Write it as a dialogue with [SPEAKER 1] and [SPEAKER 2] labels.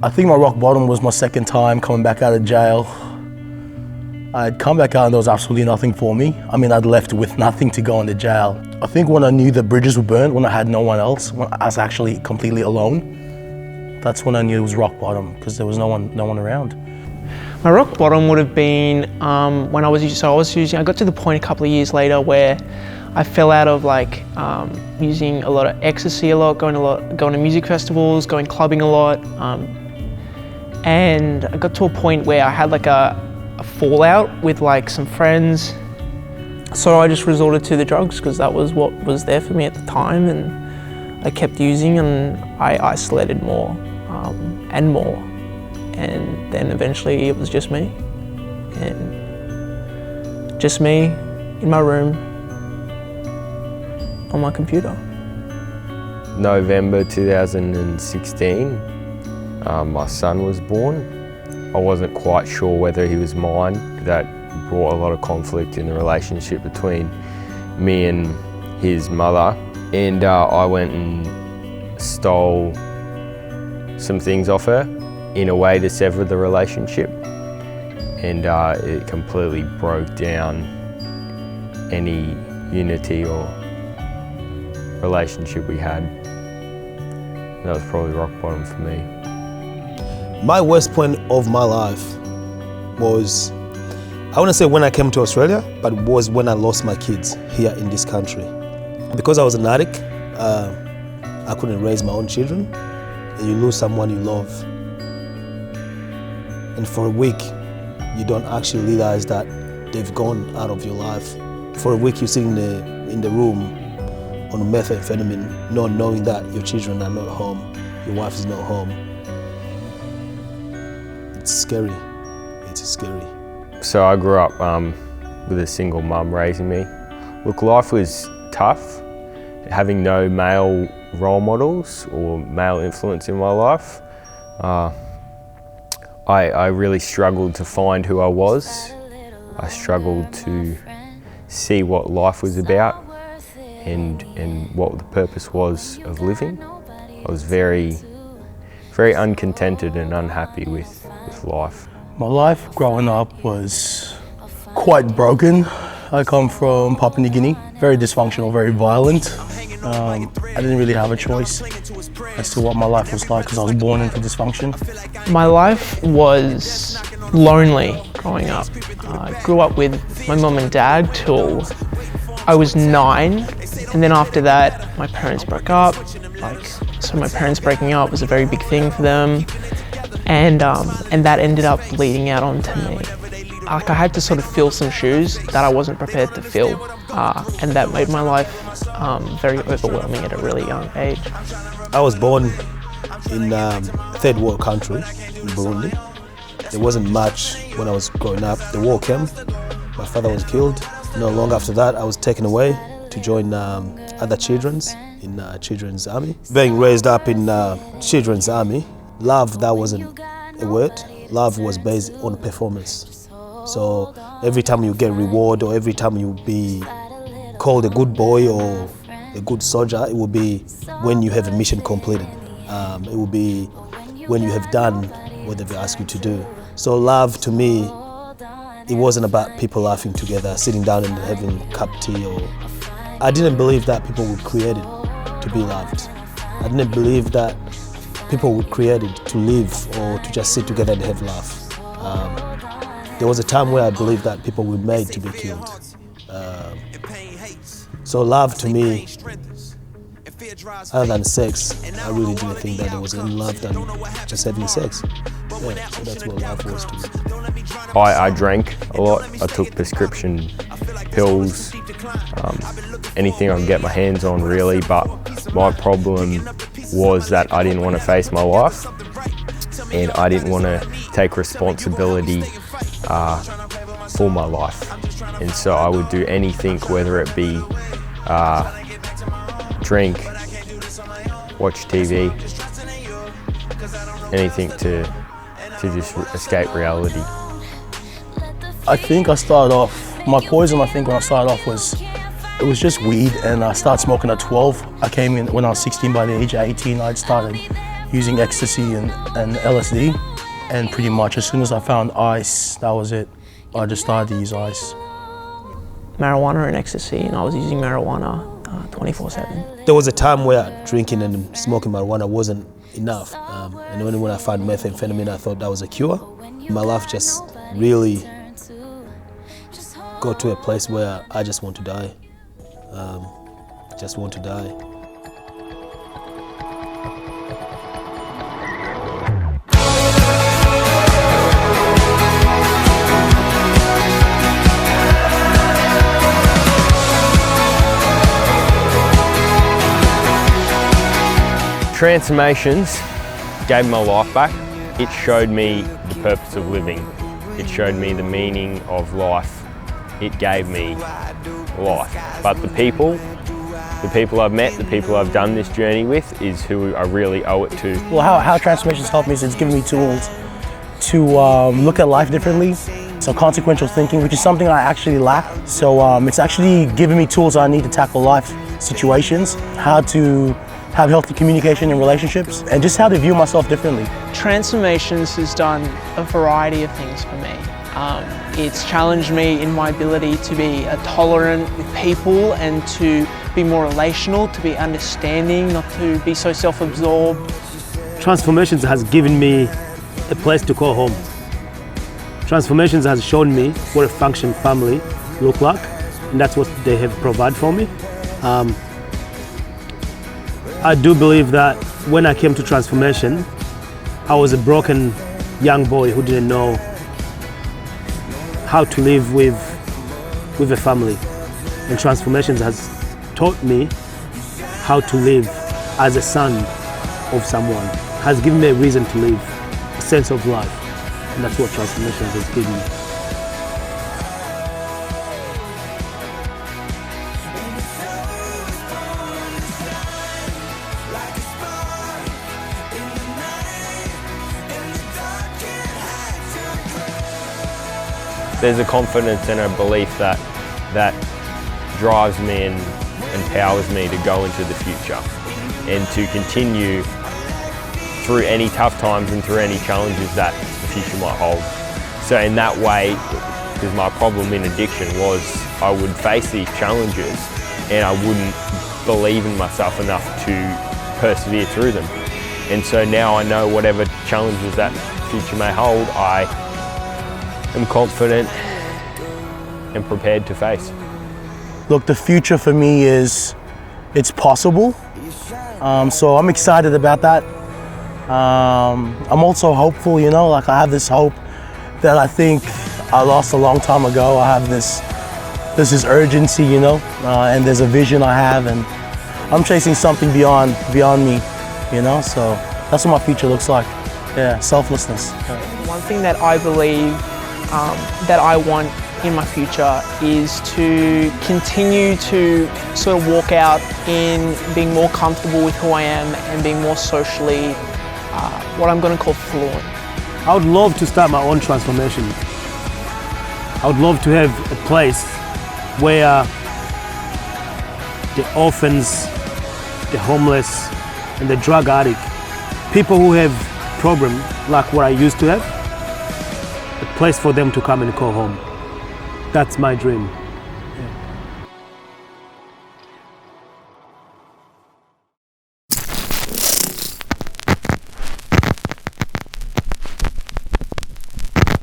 [SPEAKER 1] I think my rock bottom was my second time coming back out of jail. I'd come back out and there was absolutely nothing for me. I mean, I'd left with nothing to go into jail. I think when I knew the bridges were burnt, when I had no one else, when I was actually completely alone, that's when I knew it was rock bottom, because there was no one around.
[SPEAKER 2] My rock bottom would have been when I got to the point a couple of years later where I fell out of using a lot of ecstasy going to music festivals, going clubbing a lot. And I got to a point where I had like a fallout with some friends. So I just resorted to the drugs because that was what was there for me at the time, and I kept using and I isolated more and more. And then eventually it was just me. And just me in my room on my computer.
[SPEAKER 3] November 2016, my son was born. I wasn't quite sure whether he was mine. That brought a lot of conflict in the relationship between me and his mother. And I went and stole some things off her in a way to sever the relationship. And it completely broke down any unity or relationship we had. That was probably rock bottom for me.
[SPEAKER 4] My worst point of my life was, I wouldn't say when I came to Australia, but was when I lost my kids here in this country. Because I was an addict, I couldn't raise my own children, and you lose someone you love. And for a week, you don't actually realize that they've gone out of your life. For a week, you sit in the room on methamphetamine, not knowing that your children are not home, your wife is not home. It's scary. It's scary.
[SPEAKER 3] So I grew up with a single mum raising me. Look, life was tough. Having no male role models or male influence in my life, I really struggled to find who I was. I struggled to see what life was about and what the purpose was of living. I was very uncontented and unhappy with life.
[SPEAKER 1] My life growing up was quite broken. I come from Papua New Guinea, very dysfunctional, very violent. I didn't really have a choice as to what my life was like because I was born into dysfunction.
[SPEAKER 2] My life was lonely growing up. I grew up with my mum and dad till I was 9, and then after that my parents broke up. So my parents breaking up was a very big thing for them, and that ended up bleeding out onto me. I had to sort of fill some shoes that I wasn't prepared to fill, and that made my life very overwhelming at a really young age.
[SPEAKER 4] I was born in a third world country, in Burundi. There wasn't much when I was growing up. The war came, my father was killed. Not long after that, I was taken away to join other children's in Children's Army. Being raised up in Children's Army, love, that wasn't a word. Love was based on performance. So every time you get reward or every time you be called a good boy or a good soldier, it will be when you have a mission completed. It will be when you have done what they've asked you to do. So love to me, it wasn't about people laughing together, sitting down and having a cup of tea. I didn't believe that people were created to be loved. I didn't believe that people were created to live or to just sit together and have laugh. There was a time where I believed that people were made to be killed. So love to me, other than sex, I really didn't think that there was any love than just having sex. Yeah, so that's what love was to me.
[SPEAKER 3] I drank a lot. I took prescription pills, anything I could get my hands on really, but my problem was that I didn't want to face my life and I didn't want to take responsibility for my life. And so I would do anything, whether it be drink, watch TV, anything to just escape reality.
[SPEAKER 1] I think I started off, my poison I think when I started off was, it was just weed, and I started smoking at 12. I came in when I was 16, by the age of 18 I'd started using ecstasy and LSD. And pretty much as soon as I found ice, that was it. I just started to use ice.
[SPEAKER 2] Marijuana and ecstasy, and I was using marijuana 24/7.
[SPEAKER 4] There was a time where drinking and smoking marijuana wasn't enough. And only when I found methamphetamine, I thought that was a cure. My life just really got to a place where I just want to die. Just want to die.
[SPEAKER 3] Transformations gave my life back. It showed me the purpose of living. It showed me the meaning of life. It gave me life. But the people I've met, the people I've done this journey with is who I really owe it to.
[SPEAKER 1] Well, how transformations helped me is it's given me tools to look at life differently. So consequential thinking, which is something I actually lack. So it's actually given me tools I need to tackle life situations, how to have healthy communication in relationships, and just how to view myself differently.
[SPEAKER 2] Transformations has done a variety of things for me. It's challenged me in my ability to be tolerant with people and to be more relational, to be understanding, not to be so self-absorbed.
[SPEAKER 4] Transformations has given me a place to call home. Transformations has shown me what a functioning family look like, and that's what they have provided for me. I do believe that when I came to Transformation, I was a broken young boy who didn't know how to live with a family. And Transformations has taught me how to live as a son of someone, has given me a reason to live, a sense of life. And that's what Transformations has given me.
[SPEAKER 3] There's a confidence and a belief that drives me and empowers me to go into the future and to continue through any tough times and through any challenges that the future might hold. So in that way, because my problem in addiction was I would face these challenges and I wouldn't believe in myself enough to persevere through them. And so now I know whatever challenges that future may hold, I am confident and prepared to face.
[SPEAKER 1] Look, the future for me is, it's possible. So I'm excited about that. I'm also hopeful, you know, like I have this hope that I think I lost a long time ago. I have there's this urgency, you know, and there's a vision I have, and I'm chasing something beyond me, you know, so that's what my future looks like. Yeah, selflessness.
[SPEAKER 2] One thing that I believe that I want in my future is to continue to sort of walk out in being more comfortable with who I am and being more socially, what I'm going to call fluent.
[SPEAKER 4] I would love to start my own transformation. I would love to have a place where the orphans, the homeless, and the drug addict, people who have problems like what I used to have, a place for them to come and call home. That's my dream.